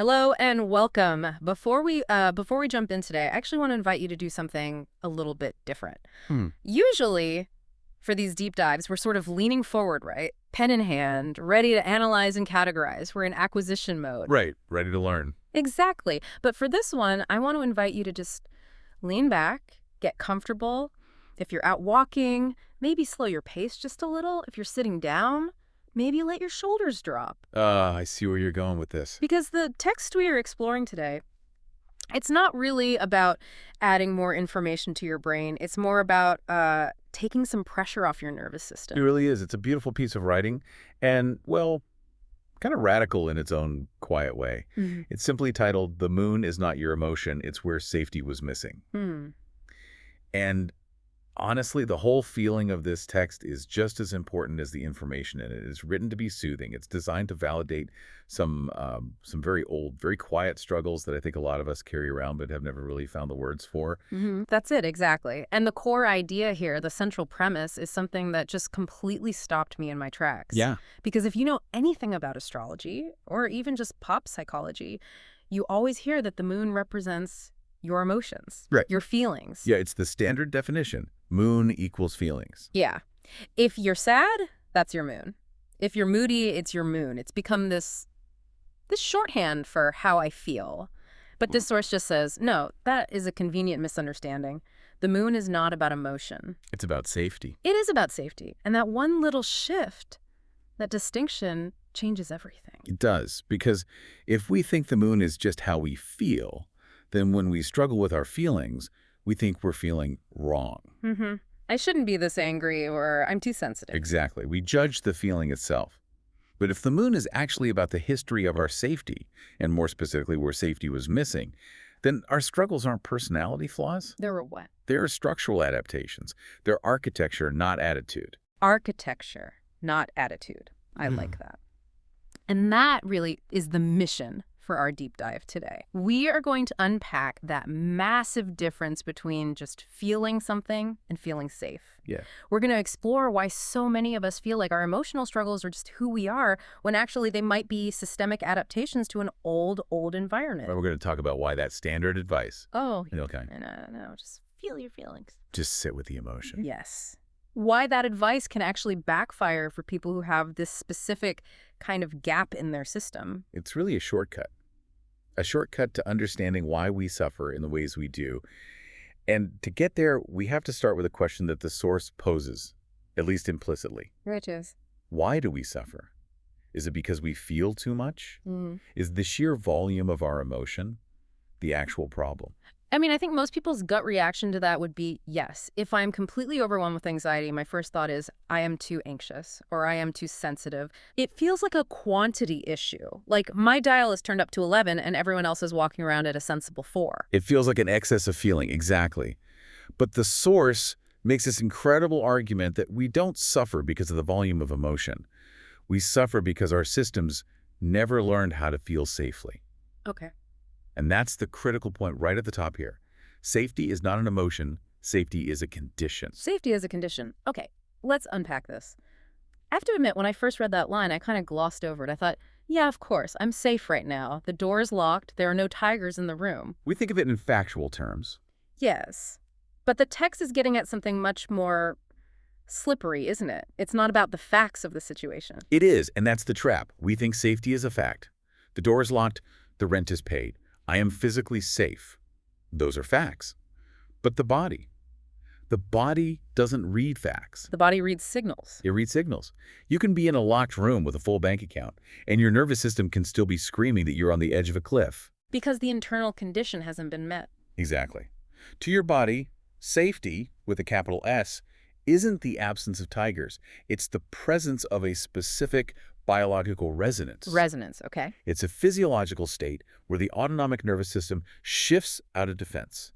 Hello and welcome. Before we jump in today, I actually want to invite you to do something a little bit different. Hmm. Usually, for these deep dives, we're sort of leaning forward, right? Pen in hand, ready to analyze and categorize. We're in acquisition mode. Right, ready to learn. Exactly. But for this one, I want to invite you to just lean back, get comfortable. If you're out walking, maybe slow your pace just a little. If you're sitting down, maybe let your shoulders drop. I see where you're going with this. Because the text we are exploring today, it's not really about adding more information to your brain. It's more about taking some pressure off your nervous It system. really is. It's a beautiful piece of writing and, well, kind of radical in its own quiet way. Mhm. It's simply titled, "The Moon is Not Your Emotion, It's Where Safety Was Missing." Hmm. And honestly, the whole feeling of this text is just as important as the information in it. It's written to be soothing. It's designed to validate some very old, very quiet struggles that I think a lot of us carry around but have never really found the words for. That's it, exactly. And the core idea here, the central premise, is something that just completely stopped me in my tracks. Yeah. Because if you know anything about astrology, or even just pop psychology, you always hear that the moon represents your emotions, Right. your feelings. Yeah, it's the standard definition. Moon equals feelings. Yeah. If you're sad, that's your moon. If you're moody, it's your moon. It's become this shorthand for how I feel. But this source just says, no, that is a convenient misunderstanding. The moon is not about emotion. It's about safety. It is about safety. And that one little shift, that distinction, changes everything. It does, because if we think the moon is just how we feel, then when we struggle with our feelings, we think we're feeling wrong. I shouldn't be this angry, or I'm too sensitive. Exactly. We judge the feeling itself. But if the moon is actually about the history of our safety, and more specifically where safety was missing, then our struggles aren't personality flaws. There were what? They're structural adaptations. They're architecture, not attitude. Architecture, not attitude. I like that. And that really is the mission for our deep dive today. We are going to unpack that massive difference between just feeling something and feeling safe. Yeah. We're going to explore why so many of us feel like our emotional struggles are just who we are, when actually they might be systemic adaptations to an old environment. We're going to talk about why that standard advice. Oh, Okay. no, just feel your feelings. Just sit with the emotion. Yes. Why that advice can actually backfire for people who have this specific kind of gap in their system. It's really a shortcut to understanding why we suffer in the ways we do. And to get there, we have to start with a question that the source poses, at least implicitly. Which is? Why do we suffer? Is it because we feel too much? Is the sheer volume of our emotion the actual problem? I mean, I think most people's gut reaction to that would be yes. If I'm completely overwhelmed with anxiety, my first thought is I am too anxious or I am too sensitive. It feels like a quantity issue. Like my dial is turned up to 11 and everyone else is walking around at a sensible 4. It feels like an excess of feeling, exactly. But the source makes this incredible argument that we don't suffer because of the volume of emotion. We suffer because our systems never learned how to feel safely. Okay. And that's the critical point right at the top here. Safety is not an emotion. Safety is a condition. Safety is a condition. Okay, let's unpack this. I have to admit, when I first read that line, I kind of glossed over it. I thought, yeah, of course, I'm safe right now. The door is locked. There are no tigers in the room. We think of it in factual terms. Yes, but the text is getting at something much more slippery, isn't it? It's not about the facts of the situation. It is, and that's the trap. We think safety is a fact. The door is locked. The rent is paid. I am physically safe. Those are facts. But the body doesn't read facts. The body reads signals. It reads signals. You can be in a locked room with a full bank account, and your nervous system can still be screaming that you're on the edge of a cliff. Because the internal condition hasn't been met. Exactly. To your body, safety, with a capital S, isn't the absence of tigers. It's the presence of a specific biological resonance. Resonance, okay. It's a physiological state where the autonomic nervous system shifts out of defense,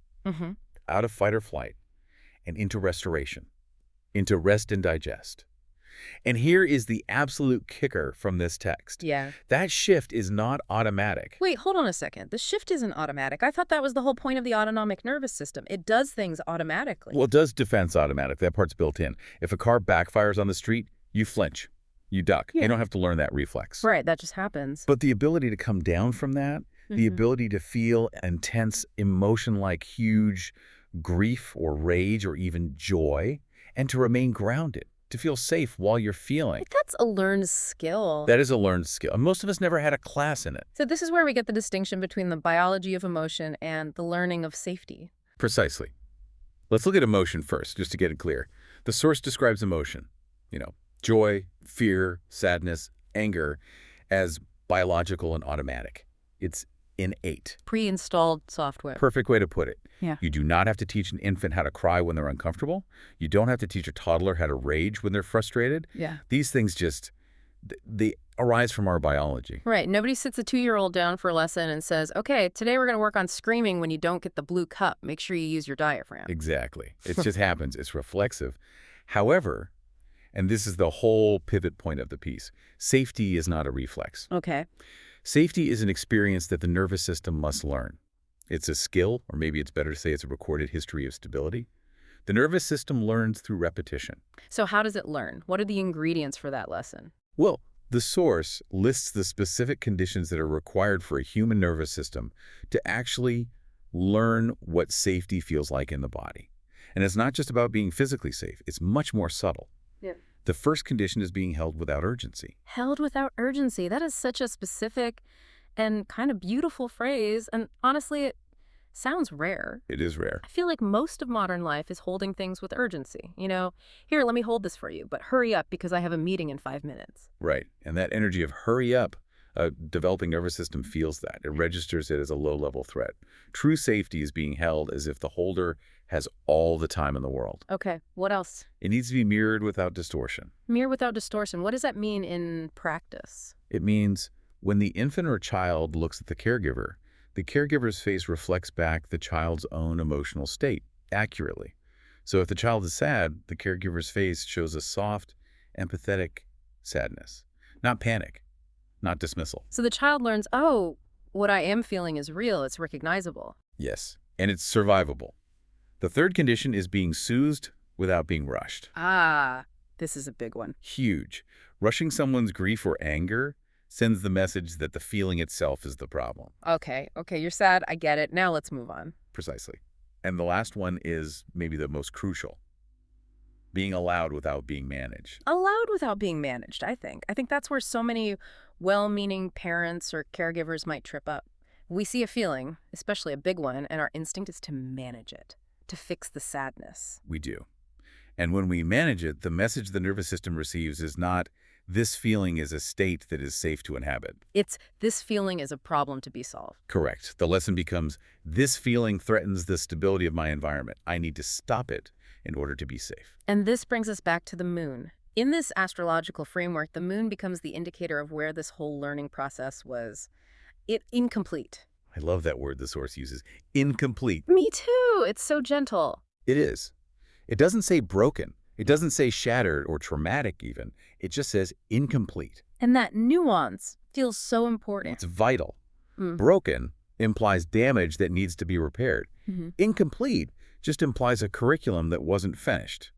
out of fight or flight, and into restoration, into rest and digest. And here is the absolute kicker from this text. Yeah. That shift is not automatic. Wait, hold on a second. The shift isn't automatic. I thought that was the whole point of the autonomic nervous system. It does things automatically. Well, it does defense automatic. That part's built in. If a car backfires on the street, you flinch. You duck. Yeah. You don't have to learn that reflex. Right, that just happens. But the ability to come down from that, the Hmm. ability to feel intense emotion like huge grief or rage or even joy, and to remain grounded, to feel safe while you're feeling. Like that's a learned skill. That is a learned skill, and most of us never had a class in it. So this is where we get the distinction between the biology of emotion and the learning of safety. Precisely. Let's look at emotion first, just to get it clear. The source describes emotion, you know, joy, fear, sadness, anger, as biological and automatic. It's innate. Pre-installed software. Perfect way to put it. Yeah. You do not have to teach an infant how to cry when they're uncomfortable. You don't have to teach a toddler how to rage when they're frustrated. Yeah. These things just, they arise from our biology. Right. Nobody sits a 2-year-old down for a lesson and says, okay, today we're going to work on screaming when you don't get the blue cup. Make sure you use your diaphragm. Exactly. It just happens. It's reflexive. However, and this is the whole pivot point of the piece, safety is not a reflex. Okay. Safety is an experience that the nervous system must learn. It's a skill, or maybe it's better to say it's a recorded history of stability. The nervous system learns through repetition. So how does it learn? What are the ingredients for that lesson? Well, the source lists the specific conditions that are required for a human nervous system to actually learn what safety feels like in the body. And it's not just about being physically safe. It's much more subtle. Yeah. The first condition is being held without urgency. Held without urgency. That is such a specific and kind of beautiful phrase. And honestly, it sounds rare. It is rare. I feel like most of modern life is holding things with urgency. You know, here, let me hold this for you, but hurry up because I have a meeting in 5 minutes. Right. And that energy of hurry up, a developing nervous system feels that. It registers it as a low-level threat. True safety is being held as if the holder has all the time in the world. Okay, what else? It needs to be mirrored without distortion. Mirror without distortion. What does that mean in practice? It means when the infant or child looks at the caregiver's face reflects back the child's own emotional state accurately. So if the child is sad, the caregiver's face shows a soft, empathetic sadness, not panic, not dismissal. So the child learns, oh, what I am feeling is real. It's recognizable. Yes, and it's survivable. The third condition is being soothed without being rushed. Ah, this is a big one. Huge. Rushing someone's grief or anger sends the message that the feeling itself is the problem. Okay, you're sad. I get it. Now let's move on. Precisely. And the last one is maybe the most crucial. Being allowed without being managed. Allowed without being managed, I think. I think that's where so many well-meaning parents or caregivers might trip up. We see a feeling, especially a big one, and our instinct is to manage it, to fix the sadness. We do. And when we manage it, the message the nervous system receives is not, this feeling is a state that is safe to inhabit. It's, this feeling is a problem to be solved. Correct. The lesson becomes, this feeling threatens the stability of my environment. I need to stop it in order to be safe. And this brings us back to the moon. In this astrological framework, the moon becomes the indicator of where this whole learning process was incomplete. I love that word the source uses, incomplete. Me too. It's so gentle. It is. It doesn't say broken. It doesn't say shattered or traumatic even. It just says incomplete. And that nuance feels so important. It's vital. Mm. Broken implies damage that needs to be repaired. Mm-hmm. Incomplete just implies a curriculum that wasn't finished.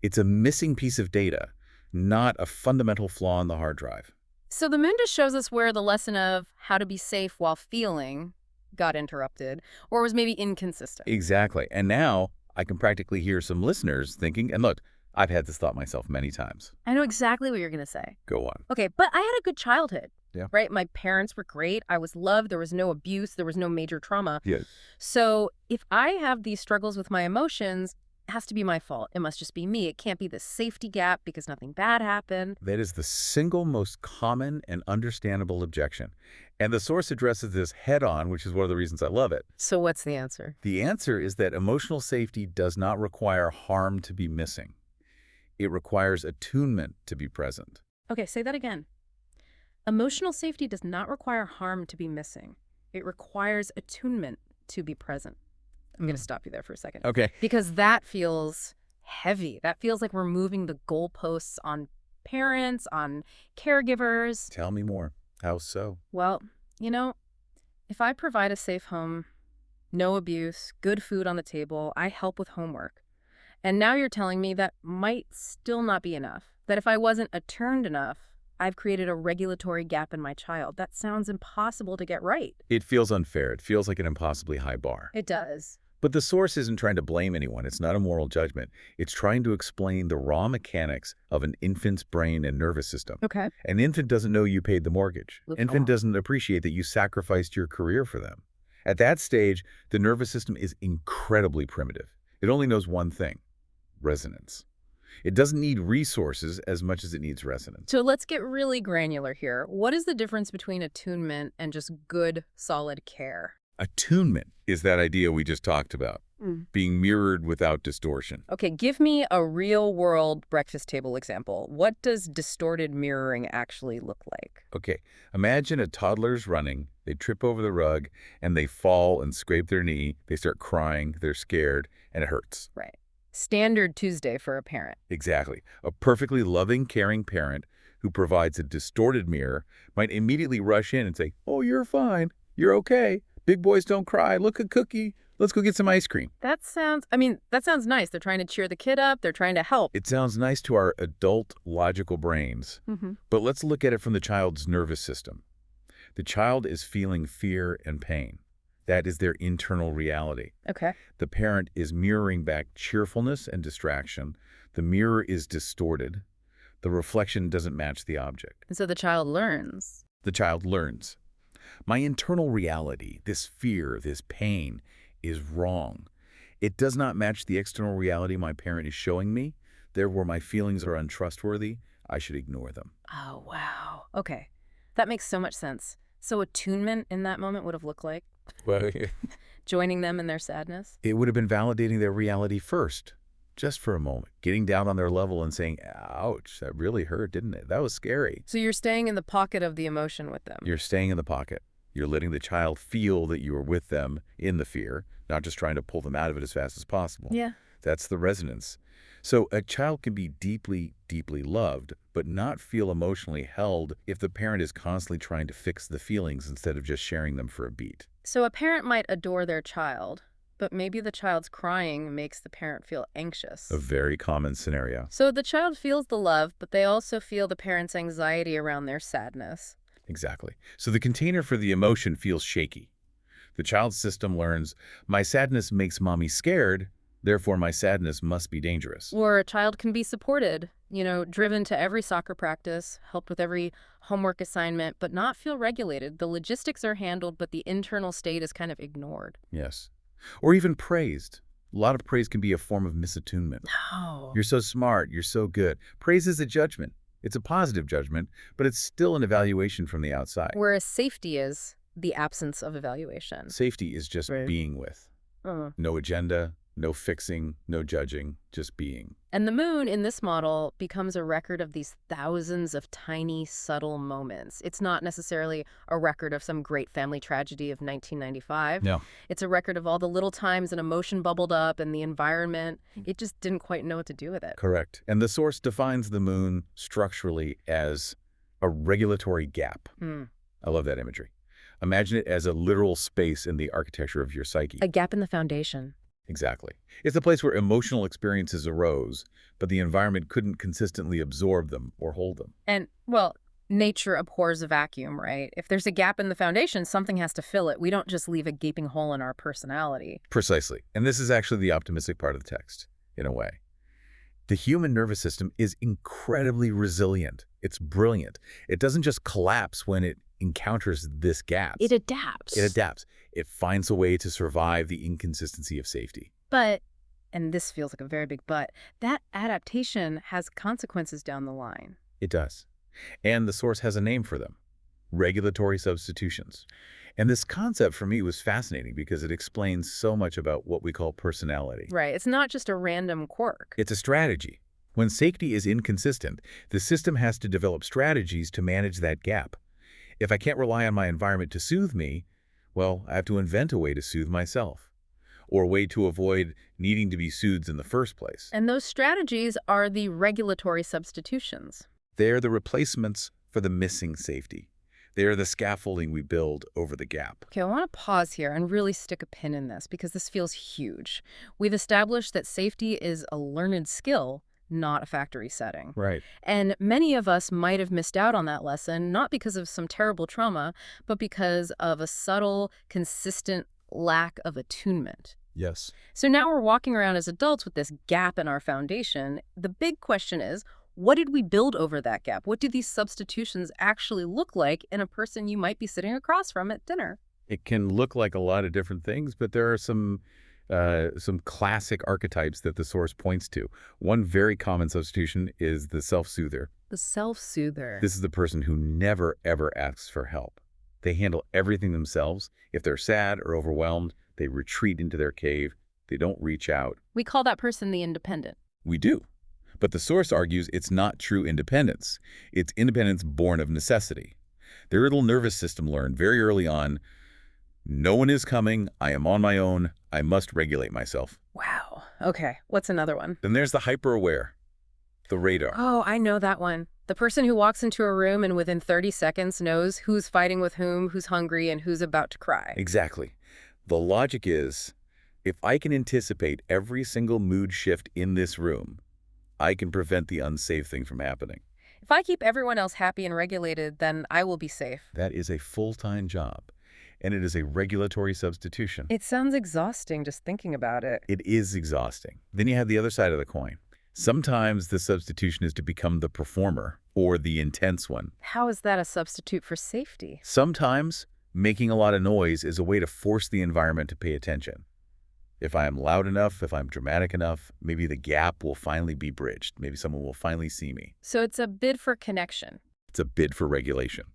It's a missing piece of data, not a fundamental flaw in the hard drive. So the moon just shows us where the lesson of how to be safe while feeling got interrupted or was maybe inconsistent. Exactly. And now I can practically hear some listeners thinking, and look, I've had this thought myself many times. I know exactly what you're going to say. Go on. Okay, but I had a good childhood. Yeah. Right? My parents were great. I was loved. There was no abuse. There was no major trauma. Yes. So if I have these struggles with my emotions, it has to be my fault. It must just be me. It can't be the safety gap because nothing bad happened. That is the single most common and understandable objection. And the source addresses this head on, which is one of the reasons I love it. So what's the answer? The answer is that emotional safety does not require harm to be missing. It requires attunement to be present. Okay, say that again. Emotional safety does not require harm to be missing. It requires attunement to be present. I'm going to stop you there for a second. Okay. Because that feels heavy. That feels like we're moving the goalposts on parents, on caregivers. Tell me more. How so? Well, you know, if I provide a safe home, no abuse, good food on the table, I help with homework. And now you're telling me that might still not be enough. That if I wasn't attuned enough, I've created a regulatory gap in my child. That sounds impossible to get right. It feels unfair. It feels like an impossibly high bar. It does. But the source isn't trying to blame anyone. It's not a moral judgment. It's trying to explain the raw mechanics of an infant's brain and nervous system. Okay. An infant doesn't know you paid the mortgage. Oops. Infant doesn't appreciate that you sacrificed your career for them. At that stage, the nervous system is incredibly primitive. It only knows one thing: resonance. It doesn't need resources as much as it needs resonance. So let's get really granular here. What is the difference between attunement and just good, solid care? Attunement is that idea we just talked about, being mirrored without distortion. Okay, give me a real-world breakfast table example. What does distorted mirroring actually look like? Okay, imagine a toddler's running, they trip over the rug, and they fall and scrape their knee, they start crying, they're scared, and it hurts. Right. Standard Tuesday for a parent. Exactly. A perfectly loving, caring parent who provides a distorted mirror might immediately rush in and say, "Oh, you're fine. You're okay. Big boys don't cry. Look at Cookie. Let's go get some ice cream." That sounds nice. They're trying to cheer the kid up. They're trying to help. It sounds nice to our adult, logical brains. But let's look at it from the child's nervous system. The child is feeling fear and pain. That is their internal reality. Okay. The parent is mirroring back cheerfulness and distraction. The mirror is distorted. The reflection doesn't match the object. And so the child learns. The child learns. My internal reality, this fear, this pain, is wrong. It does not match the external reality my parent is showing me. Therefore, my feelings are untrustworthy. I should ignore them. Oh, wow. Okay. That makes so much sense. So attunement in that moment would have looked like Well, joining them in their sadness? it would have been validating their reality first, just for a moment, getting down on their level and saying, "Ouch, that really hurt, didn't it? That was scary." So you're staying in the pocket of the emotion with them. You're staying in the pocket. You're letting the child feel that you are with them in the fear, not just trying to pull them out of it as fast as possible. Yeah. That's the resonance. So a child can be deeply, deeply loved, but not feel emotionally held if the parent is constantly trying to fix the feelings instead of just sharing them for a beat. So a parent might adore their child, but maybe the child's crying makes the parent feel anxious. A very common scenario. So the child feels the love, but they also feel the parent's anxiety around their sadness. Exactly. So the container for the emotion feels shaky. The child's system learns, my sadness makes mommy scared, therefore my sadness must be dangerous. Or a child can be supported, driven to every soccer practice, helped with every homework assignment, but not feel regulated. The logistics are handled, but the internal state is kind of ignored. Yes. Or even praised. A lot of praise can be a form of misattunement. Oh. You're so smart, you're so good. Praise is a judgment. It's a positive judgment, but it's still an evaluation from the outside. Whereas safety is the absence of evaluation. Safety is just Right. being with. No agenda, no fixing, no judging, just being. And the moon in this model becomes a record of these thousands of tiny, subtle moments. It's not necessarily a record of some great family tragedy of 1995. No. It's a record of all the little times an emotion bubbled up and the environment. It just didn't quite know what to do with it. Correct. And the source defines the moon structurally as a regulatory gap. I love that imagery. Imagine it as a literal space in the architecture of your psyche. A gap in the foundation. Exactly. It's the place where emotional experiences arose, but the environment couldn't consistently absorb them or hold them. And, well, nature abhors a vacuum, right? If there's a gap in the foundation, something has to fill it. We don't just leave a gaping hole in our personality. Precisely. And this is actually the optimistic part of the text, in a way. The human nervous system is incredibly resilient. It's brilliant. It doesn't just collapse when it encounters this gap. It adapts. It adapts. It finds a way to survive the inconsistency of safety. But, and this feels like a very big but, that adaptation has consequences down the line. It does. And the source has a name for them: regulatory substitutions. And this concept for me was fascinating because it explains so much about what we call personality. Right. It's not just a random quirk. It's a strategy. When safety is inconsistent, the system has to develop strategies to manage that gap. If I can't rely on my environment to soothe me, well, I have to invent a way to soothe myself, or a way to avoid needing to be soothed in the first place. And those strategies are the regulatory substitutions. They're the replacements for the missing safety. They're the scaffolding we build over the gap. Okay, I want to pause here and really stick a pin in this because this feels huge. We've established that safety is a learned skill. not a factory setting. Right. And many of us might have missed out on that lesson, not because of some terrible trauma, but because of a subtle, consistent lack of attunement. Yes. So now we're walking around as adults with this gap in our foundation. The big question is, what did we build over that gap? What do these substitutions actually look like in a person you might be sitting across from at dinner? It can look like a lot of different things, but there are some classic archetypes that the source points to. One very common substitution is the self-soother. The self-soother. This is the person who never, ever asks for help. They handle everything themselves. If they're sad or overwhelmed, they retreat into their cave. They don't reach out. We call that person the independent. We do. But the source argues it's not true independence. It's independence born of necessity. Their little nervous system learned very early on, no one is coming, I am on my own, I must regulate myself. Wow. Okay, what's another one? Then there's the hyper-aware, the radar. Oh, I know that one. The person who walks into a room and within 30 seconds knows who's fighting with whom, who's hungry, and who's about to cry. Exactly. The logic is, if I can anticipate every single mood shift in this room, I can prevent the unsafe thing from happening. If I keep everyone else happy and regulated, then I will be safe. That is a full-time job, and it is a regulatory substitution. It sounds exhausting just thinking about it. It is exhausting. Then you have the other side of the coin. Sometimes the substitution is to become the performer or the intense one. How is that a substitute for safety? Sometimes making a lot of noise is a way to force the environment to pay attention. If I am loud enough, if I'm dramatic enough, maybe the gap will finally be bridged. Maybe someone will finally see me. So it's a bid for connection. It's a bid for regulation.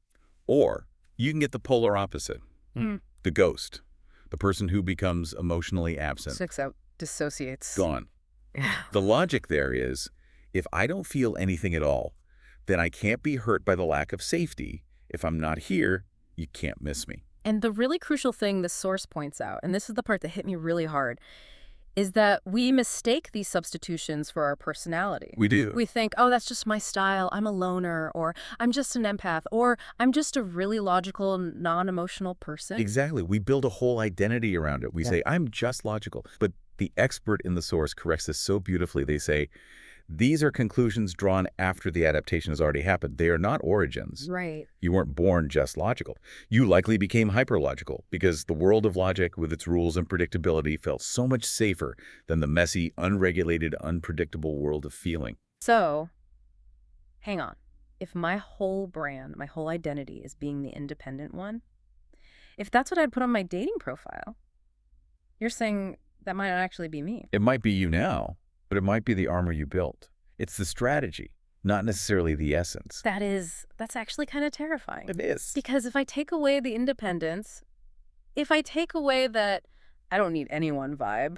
Or you can get the polar opposite. The ghost. The person who becomes emotionally absent. Six out, dissociates. Gone. The logic there is, if I don't feel anything at all, then I can't be hurt by the lack of safety. If I'm not here, you can't miss me. And the really crucial thing the source points out, and this is the part that hit me really hard, is that we mistake these substitutions for our personality. We do. We think, oh, that's just my style, I'm a loner, or I'm just an empath, or I'm just a really logical, non-emotional person. Exactly. We build a whole identity around it. We say, I'm just logical. But the expert in the source corrects this so beautifully. They say, these are conclusions drawn after the adaptation has already happened. They are not origins. Right. You weren't born just logical. You likely became hyperlogical because the world of logic with its rules and predictability felt so much safer than the messy, unregulated, unpredictable world of feeling. So, hang on. If my whole brand, my whole identity is being the independent one, if that's what I'd put on my dating profile, you're saying that might not actually be me. It might be you now, but it might be the armor you built. It's the strategy, not necessarily the essence. That's actually kind of terrifying. It is. Because if I take away the independence, if I take away that I don't need anyone vibe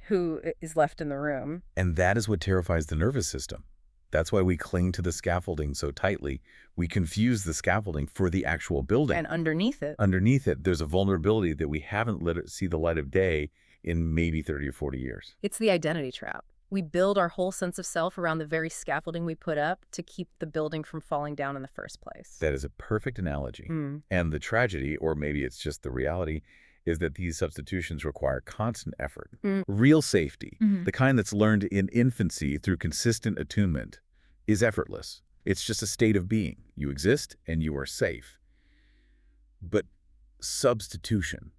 who is left in the room. And that is what terrifies the nervous system. That's why we cling to the scaffolding so tightly. We confuse the scaffolding for the actual building. And underneath it. Underneath it, there's a vulnerability that we haven't let it see the light of day in maybe 30 or 40 years. It's the identity trap. We build our whole sense of self around the very scaffolding we put up to keep the building from falling down in the first place. That is a perfect analogy. And the tragedy, or maybe it's just the reality, is that these substitutions require constant effort. Real safety, the kind that's learned in infancy through consistent attunement, is effortless. It's just a state of being. You exist and you are safe. But substitution,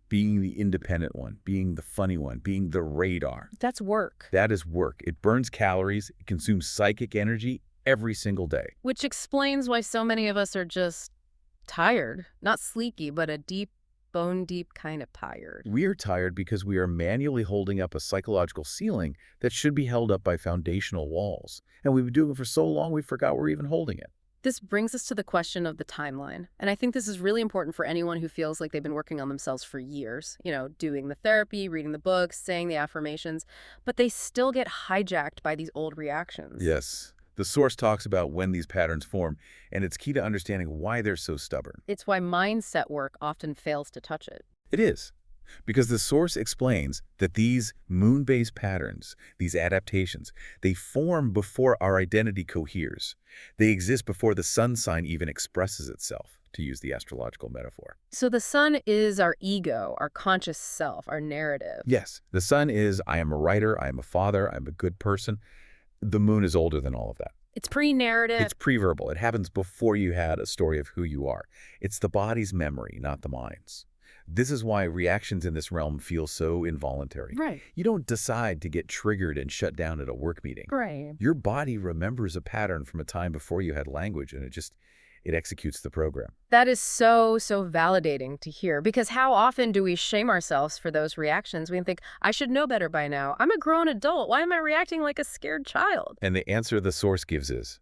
being the independent one, being the funny one, being the radar. That's work. That is work. It burns calories, it consumes psychic energy every single day. Which explains why so many of us are just tired. Not sleepy, but a deep, bone-deep kind of tired. We are tired because we are manually holding up a psychological ceiling that should be held up by foundational walls. And we've been doing it for so long we forgot we're even holding it. This brings us to the question of the timeline. And I think this is really important for anyone who feels like they've been working on themselves for years, doing the therapy, reading the books, saying the affirmations, but they still get hijacked by these old reactions. Yes. The source talks about when these patterns form, and it's key to understanding why they're so stubborn. It's why mindset work often fails to touch it. It is. Because the source explains that these moon-based patterns, these adaptations, they form before our identity coheres. They exist before the sun sign even expresses itself, to use the astrological metaphor. So the sun is our ego, our conscious self, our narrative. Yes, the sun is, I am a writer, I am a father, I'm a good person. The moon is older than all of that. It's pre-narrative. It's pre-verbal. It happens before you had a story of who you are. It's the body's memory, not the mind's. This is why reactions in this realm feel so involuntary. Right. You don't decide to get triggered and shut down at a work meeting. Right. Your body remembers a pattern from a time before you had language, and it executes the program. That is so, so validating to hear, because how often do we shame ourselves for those reactions? We think, I should know better by now. I'm a grown adult. Why am I reacting like a scared child? And the answer the source gives is,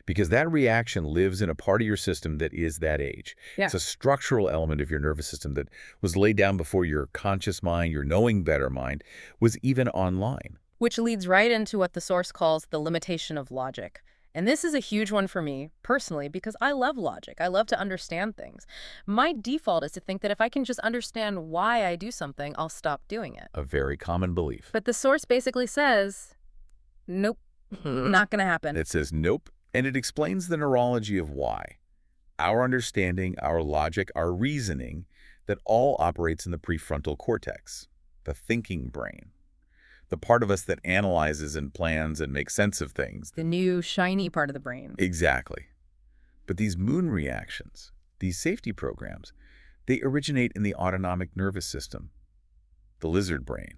because that reaction lives in a part of your system that is that age. Yeah. It's a structural element of your nervous system that was laid down before your conscious mind, your knowing better mind, was even online. Which leads right into what the source calls the limitation of logic. And this is a huge one for me, personally, because I love logic. I love to understand things. My default is to think that if I can just understand why I do something, I'll stop doing it. A very common belief. But the source basically says, nope, not going to happen. It says nope, and it explains the neurology of why. Our understanding, our logic, our reasoning, that all operates in the prefrontal cortex, the thinking brain. The part of us that analyzes and plans and makes sense of things. The new, shiny part of the brain. Exactly. But these moon reactions, these safety programs, they originate in the autonomic nervous system, the lizard brain,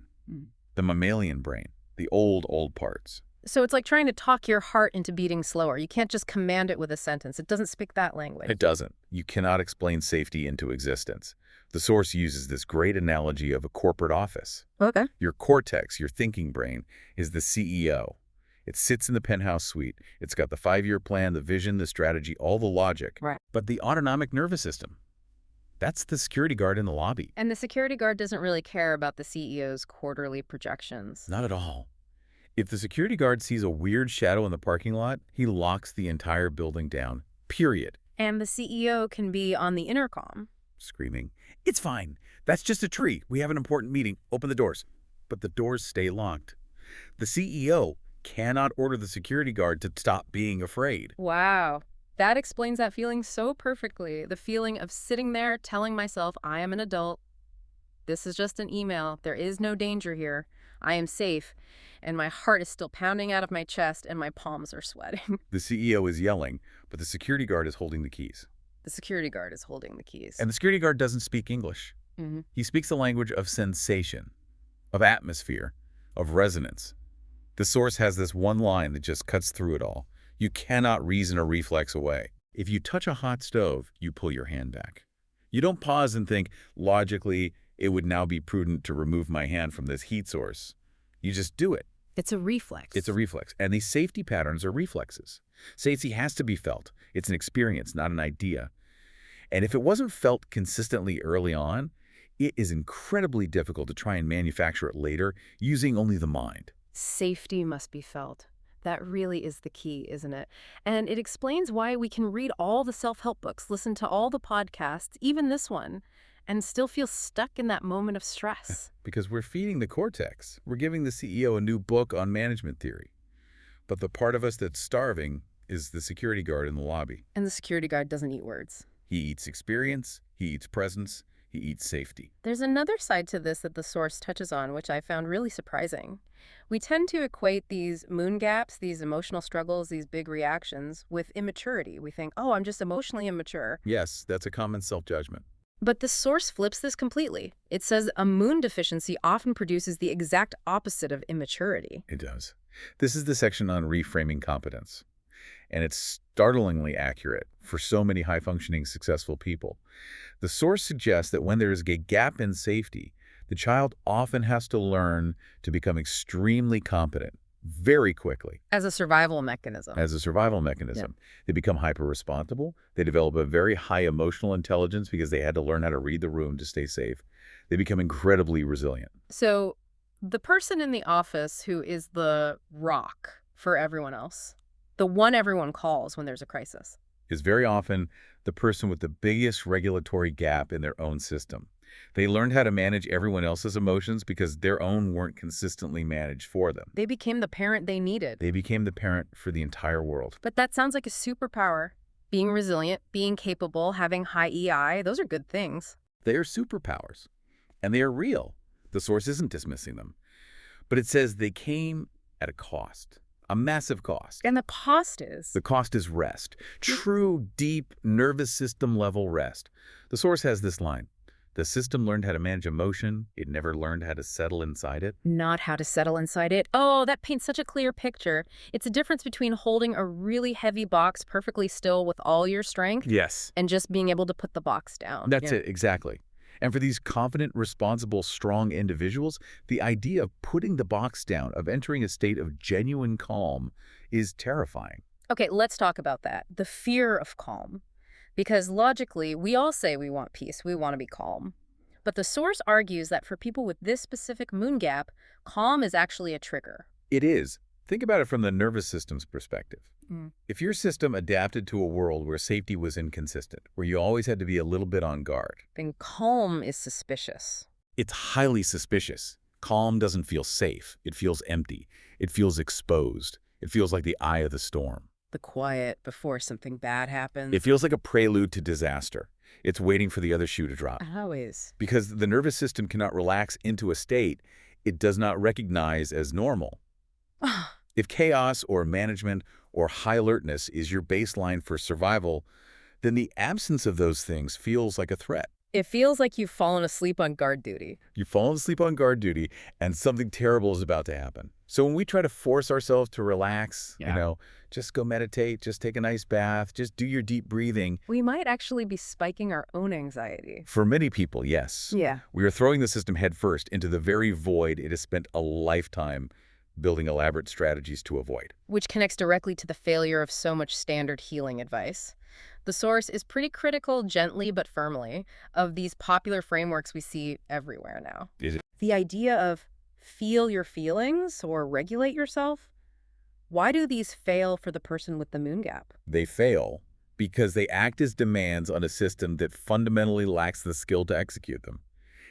the mammalian brain, the old parts. So it's like trying to talk your heart into beating slower. You can't just command it with a sentence. It doesn't speak that language. It doesn't. You cannot explain safety into existence. The source uses this great analogy of a corporate office. Okay. Your cortex, your thinking brain, is the CEO. It sits in the penthouse suite. It's got the 5-year plan, the vision, the strategy, all the logic. Right. But the autonomic nervous system, that's the security guard in the lobby. And the security guard doesn't really care about the CEO's quarterly projections. Not at all. If the security guard sees a weird shadow in the parking lot, he locks the entire building down, period. And the CEO can be on the intercom, Screaming, "It's fine. That's just a tree. We have an important meeting. Open the doors." But the doors stay locked. The CEO cannot order the security guard to stop being afraid. Wow. That explains that feeling so perfectly. The feeling of sitting there telling myself, I am an adult. This is just an email. There is no danger here. I am safe. And my heart is still pounding out of my chest and my palms are sweating. The CEO is yelling, but the security guard is holding the keys. The security guard is holding the keys. And the security guard doesn't speak English. He speaks the language of sensation, of atmosphere, of resonance. The source has this one line that just cuts through it all. You cannot reason a reflex away. If you touch a hot stove, you pull your hand back. You don't pause and think, logically, it would now be prudent to remove my hand from this heat source. You just do it. It's a reflex. It's a reflex. And these safety patterns are reflexes. Safety has to be felt. It's an experience, not an idea. And if it wasn't felt consistently early on, it is incredibly difficult to try and manufacture it later using only the mind. Safety must be felt. That really is the key, isn't it? And it explains why we can read all the self-help books, listen to all the podcasts, even this one, and still feel stuck in that moment of stress. Because we're feeding the cortex. We're giving the CEO a new book on management theory. But the part of us that's starving is the security guard in the lobby. And the security guard doesn't eat words. He eats experience, he eats presence, he eats safety. There's another side to this that the source touches on, which I found really surprising. We tend to equate these moon gaps, these emotional struggles, these big reactions, with immaturity. We think, oh, I'm just emotionally immature. Yes, that's a common self-judgment. But the source flips this completely. It says a moon deficiency often produces the exact opposite of immaturity. It does. This is the section on reframing competence. And it's startlingly accurate for so many high-functioning, successful people. The source suggests that when there is a gap in safety, the child often has to learn to become extremely competent very quickly. As a survival mechanism. As a survival mechanism. Yeah. They become hyper-responsible. They develop a very high emotional intelligence because they had to learn how to read the room to stay safe. They become incredibly resilient. So the person in the office who is the rock for everyone else, the one everyone calls when there's a crisis, is very often the person with the biggest regulatory gap in their own system. They learned how to manage everyone else's emotions because their own weren't consistently managed for them. They became the parent they needed. They became the parent for the entire world. But that sounds like a superpower. Being resilient, being capable, having high EI, those are good things. They are superpowers, and they are real. The source isn't dismissing them. But it says they came at a cost, a massive cost. And the cost is? The cost is rest. True, deep, nervous system level rest. The source has this line. The system learned how to manage emotion. It never learned how to settle inside it. Not how to settle inside it. Oh, that paints such a clear picture. It's a difference between holding a really heavy box perfectly still with all your strength Yes. and just being able to put the box down. That's it, exactly. And for these confident, responsible, strong individuals, the idea of putting the box down, of entering a state of genuine calm, is terrifying. Okay, let's talk about that. The fear of calm. Because logically, we all say we want peace, we want to be calm. But the source argues that for people with this specific moon gap, calm is actually a trigger. It is. Think about it from the nervous system's perspective. If your system adapted to a world where safety was inconsistent, where you always had to be a little bit on guard, Then calm is suspicious. it's highly suspicious. Calm doesn't feel safe. It feels empty. It feels exposed. It feels like the eye of the storm. The quiet before something bad happens. It feels like a prelude to disaster. It's waiting for the other shoe to drop. Always. Because the nervous system cannot relax into a state it does not recognize as normal. If chaos or management or high alertness is your baseline for survival, then the absence of those things feels like a threat. It feels like you've fallen asleep on guard duty. You've fallen asleep on guard duty, and something terrible is about to happen. So when we try to force ourselves to relax, just go meditate, just take a nice bath, just do your deep breathing. We might actually be spiking our own anxiety. For many people, yes. Yeah. We are throwing the system headfirst into the very void it has spent a lifetime building elaborate strategies to avoid. Which connects directly to the failure of so much standard healing advice. The source is pretty critical, gently but firmly, of these popular frameworks we see everywhere now. Is it? The idea of feel your feelings or regulate yourself. Why do these fail for the person with the moon gap? They fail because they act as demands on a system that fundamentally lacks the skill to execute them.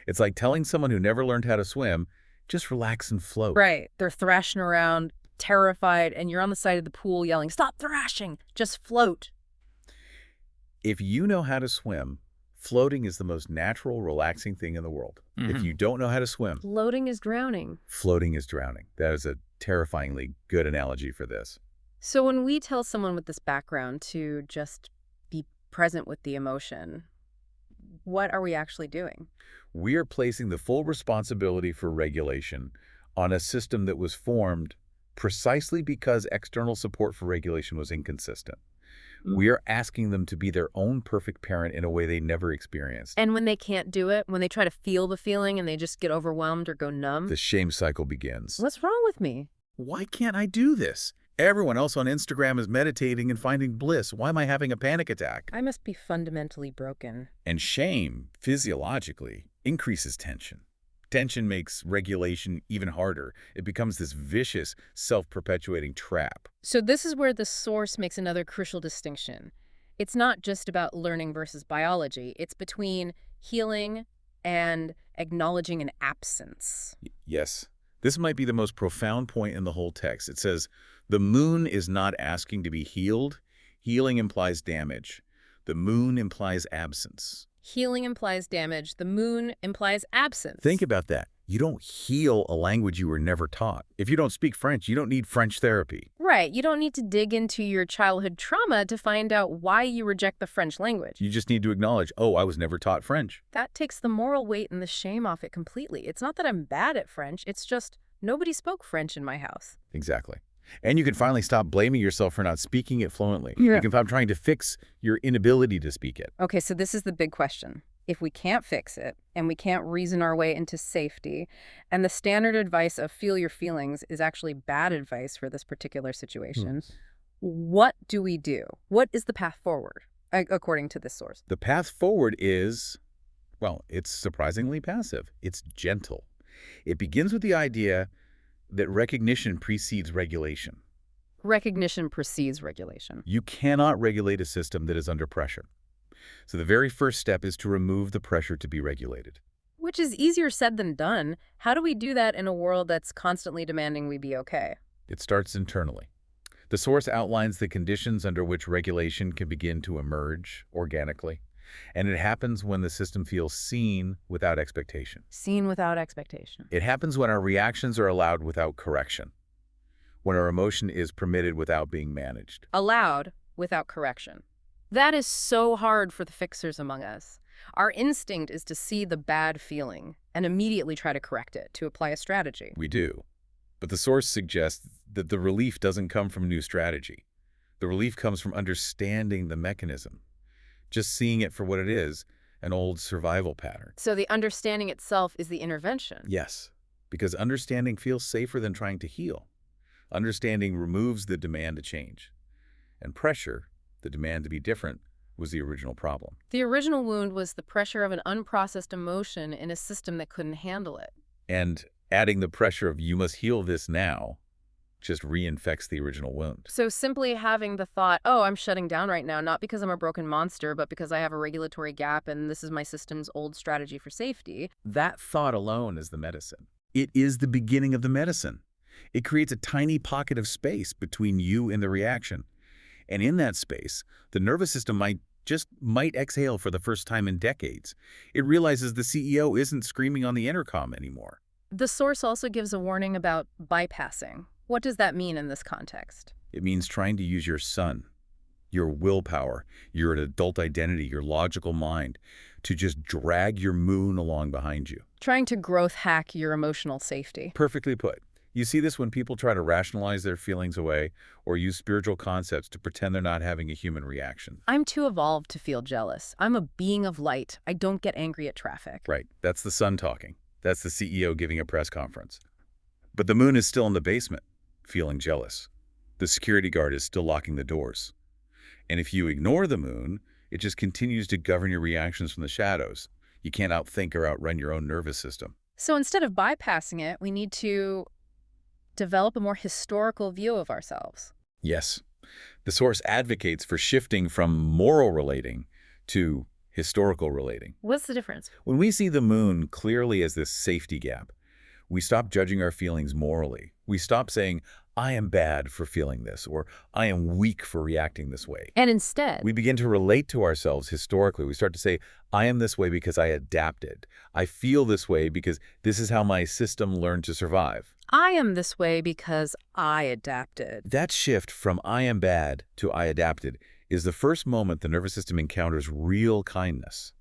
It's like telling someone who never learned how to swim, just relax and float. Right. They're thrashing around, terrified, and you're on the side of the pool yelling, "Stop thrashing! Just float!" If you know how to swim, floating is the most natural, relaxing thing in the world. If you don't know how to swim, Floating is drowning. floating is drowning. That is a terrifyingly good analogy for this. So when we tell someone with this background to just be present with the emotion, what are we actually doing? We are placing the full responsibility for regulation on a system that was formed precisely because external support for regulation was inconsistent. We are asking them to be their own perfect parent in a way they never experienced. And when they can't do it, when they try to feel the feeling and they just get overwhelmed or go numb, The shame cycle begins. what's wrong with me? Why can't I do this? Everyone else on Instagram is meditating and finding bliss. Why am I having a panic attack? I must be fundamentally broken. And shame, physiologically, increases tension. Tension makes regulation even harder. It becomes this vicious, self-perpetuating trap. So this is where the source makes another crucial distinction. It's not just about learning versus biology. It's between healing and acknowledging an absence. Yes, this might be the most profound point in the whole text. It says, the moon is not asking to be healed. Healing implies damage. The moon implies absence. Healing implies damage. The moon implies absence. Think about that. You don't heal a language you were never taught. If you don't speak French, you don't need French therapy. Right. You don't need to dig into your childhood trauma to find out why you reject the French language. You just need to acknowledge, oh, I was never taught French. That takes the moral weight and the shame off it completely. It's not that I'm bad at French. It's just nobody spoke French in my house. Exactly. And you can finally stop blaming yourself for not speaking it fluently. Yeah. You can stop trying to fix your inability to speak it. Okay, so this is the big question. If we can't fix it and we can't reason our way into safety, and the standard advice of feel your feelings is actually bad advice for this particular situation, what do we do? What is the path forward, according to this source? The path forward is, well, it's surprisingly passive. It's gentle. It begins with the idea that recognition precedes regulation. Recognition precedes regulation. You cannot regulate a system that is under pressure. So the very first step is to remove the pressure to be regulated. Which is easier said than done. How do we do that in a world that's constantly demanding we be okay? It starts internally. The source outlines the conditions under which regulation can begin to emerge organically. And it happens when the system feels seen without expectation. Seen without expectation. It happens when our reactions are allowed without correction. when our emotion is permitted without being managed. Allowed without correction. That is so hard for the fixers among us. Our instinct is to see the bad feeling and immediately try to correct it, to apply a strategy. We do. But the source suggests that the relief doesn't come from new strategy. The relief comes from understanding the mechanism, just seeing it for what it is, an old survival pattern. So the understanding itself is the intervention. Yes, because understanding feels safer than trying to heal. Understanding removes the demand to change. And pressure, the demand to be different, was the original problem. The original wound was the pressure of an unprocessed emotion in a system that couldn't handle it. And adding the pressure of you must heal this now just reinfects the original wound. So simply having the thought, oh, I'm shutting down right now, not because I'm a broken monster, but because I have a regulatory gap and this is my system's old strategy for safety. That thought alone is the medicine. It is the beginning of the medicine. It creates a tiny pocket of space between you and the reaction. And in that space, the nervous system might exhale for the first time in decades. It realizes the CEO isn't screaming on the intercom anymore. The source also gives a warning about bypassing. What does that mean in this context? It means trying to use your sun, your willpower, your adult identity, your logical mind, to just drag your moon along behind you. Trying to growth hack your emotional safety. Perfectly put. You see this when people try to rationalize their feelings away or use spiritual concepts to pretend they're not having a human reaction. I'm too evolved to feel jealous. I'm a being of light. I don't get angry at traffic. Right. That's the sun talking. That's the CEO giving a press conference. But the moon is still in the basement, feeling jealous. The security guard is still locking the doors. And if you ignore the moon, it just continues to govern your reactions from the shadows. You can't outthink or outrun your own nervous system. So instead of bypassing it, we need to develop a more historical view of ourselves. Yes. The source advocates for shifting from moral relating to historical relating. What's the difference? When we see the moon clearly as this safety gap, we stop judging our feelings morally. We stop saying, I am bad for feeling this, or I am weak for reacting this way. And instead, We begin to relate to ourselves historically. We start to say, I am this way because I adapted. I feel this way because this is how my system learned to survive. I am this way because I adapted. That shift from I am bad to I adapted is the first moment the nervous system encounters real kindness.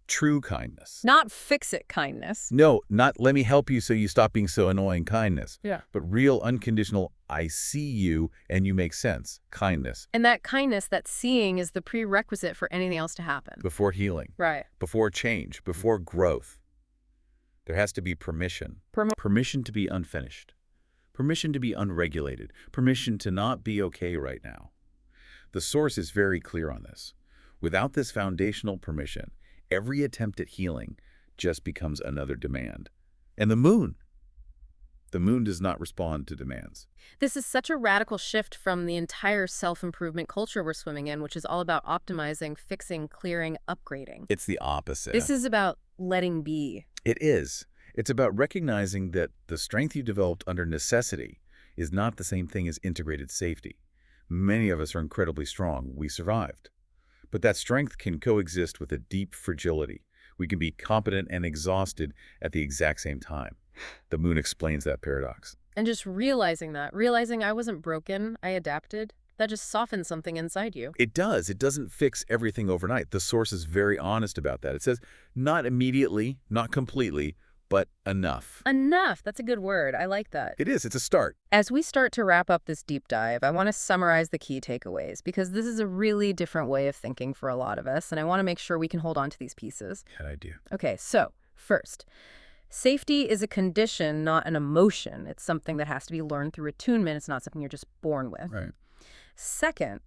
True kindness. Not fix-it kindness. No, not let me help you so you stop being so annoying kindness. Yeah. But real, unconditional, I see you and you make sense kindness. And that kindness, that seeing, is the prerequisite for anything else to happen. Before healing, Right. before change, before growth, there has to be permission. Permission to be unfinished. Permission to be unregulated. Permission to not be okay right now. The source is very clear on this. Without this foundational permission, every attempt at healing just becomes another demand. And the moon does not respond to demands. This is such a radical shift from the entire self-improvement culture we're swimming in, which is all about optimizing, fixing, clearing, upgrading. It's the opposite. This is about letting be. It is. It's about recognizing that the strength you developed under necessity is not the same thing as integrated safety. Many of us are incredibly strong. We survived. But that strength can coexist with a deep fragility. We can be competent and exhausted at the exact same time. The moon explains that paradox. And just realizing I wasn't broken, I adapted, that just softens something inside you. It does. It doesn't fix everything overnight. The source is very honest about that. It says, not immediately, not completely, but enough. Enough. That's a good word. I like that. It is. It's a start. As we start to wrap up this deep dive, I want to summarize the key takeaways, because this is a really different way of thinking for a lot of us, and I want to make sure we can hold on to these pieces. Good idea. Okay, so first, safety is a condition, not an emotion. It's something that has to be learned through attunement. It's not something you're just born with. Right. Second,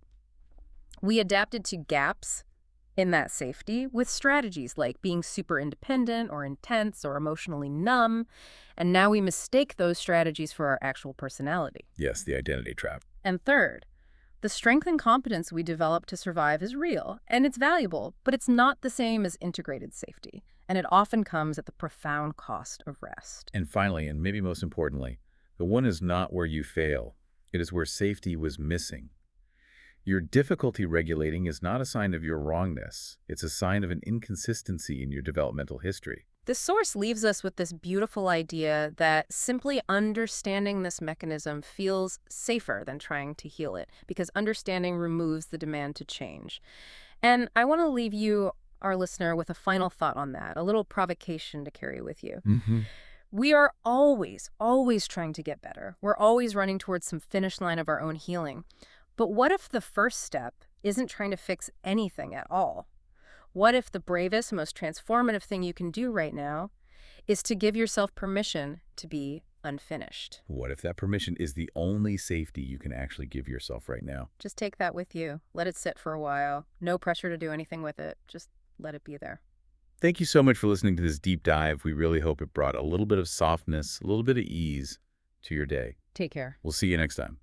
we adapted to gaps in that safety with strategies like being super independent or intense or emotionally numb, and now we mistake those strategies for our actual personality. Yes, the identity trap. And third, the strength and competence we develop to survive is real, and it's valuable, but it's not the same as integrated safety, and it often comes at the profound cost of rest. And finally, and maybe most importantly, the one is not where you fail. It is where safety was missing. Your difficulty regulating is not a sign of your wrongness. It's a sign of an inconsistency in your developmental history. This source leaves us with this beautiful idea that simply understanding this mechanism feels safer than trying to heal it, because understanding removes the demand to change. And I want to leave you, our listener, with a final thought on that, a little provocation to carry with you. Hmm. We are always, always trying to get better. We're always running towards some finish line of our own healing. But what if the first step isn't trying to fix anything at all? What if the bravest, most transformative thing you can do right now is to give yourself permission to be unfinished? What if that permission is the only safety you can actually give yourself right now? Just take that with you. Let it sit for a while. No pressure to do anything with it. Just let it be there. Thank you so much for listening to this deep dive. We really hope it brought a little bit of softness, a little bit of ease to your day. Take care. We'll see you next time.